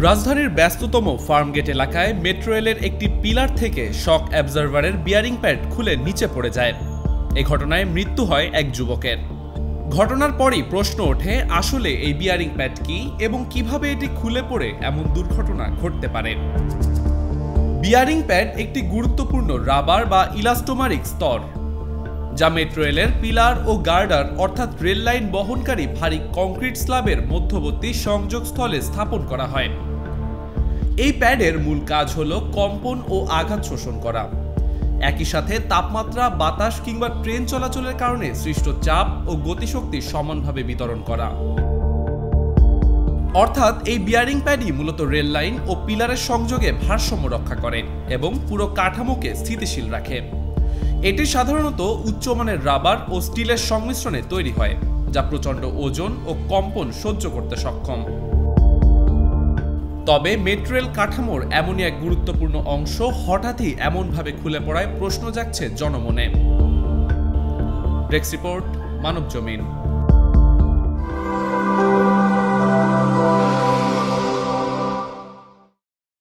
রাজধানীর ব্যস্ততম ফার্মগেট এলাকায় মেট্রো রেলের একটি পিলার থেকে শক অ্যাবজারভারের বিয়ারিং প্যাড খুলে নিচে পড়ে যায়। এই ঘটনায় মৃত্যু হয় এক যুবকের। ঘটনার পরই প্রশ্ন ওঠে, আসলে এই বিয়ারিং প্যাড কি এবং কিভাবে এটি খুলে পড়ে এমন দুর্ঘটনা ঘটতে পারে। বিয়ারিং প্যাড একটি গুরুত্বপূর্ণ রাবার বা ইলাস্টোমারিক স্তর, যা মেট্রো রেলের পিলার ও গার্ডার অর্থাৎ রেল লাইন বহনকারী ভারী কংক্রিট স্ল্যাবের মধ্যবর্তী সংযোগস্থলে স্থাপন করা হয়। এই প্যাডের মূল কাজ হল কম্পন ও আঘাত শোষণ করা, একই সাথে তাপমাত্রা, বাতাস কিংবা ট্রেন চলাচলের কারণে সৃষ্ট চাপ ও গতিশক্তি সমানভাবে বিতরণ করা। অর্থাৎ এই বিয়ারিং প্যাডই মূলত রেল লাইন ও পিলারের সংযোগে ভারসাম্য রক্ষা করে এবং পুরো কাঠামোকে স্থিতিশীল রাখে। এটি সাধারণত উচ্চমানের রাবার ও স্টিলের সংমিশ্রণে তৈরি হয়, যা প্রচণ্ড ওজন ও কম্পন সহ্য করতে সক্ষম। তবে মেট্রো রেল কাঠামোর এমনই এক গুরুত্বপূর্ণ অংশ হঠাৎই এমনভাবে খুলে পড়ায় প্রশ্ন জাগছে জনমনে। Desk report, Manabzamin.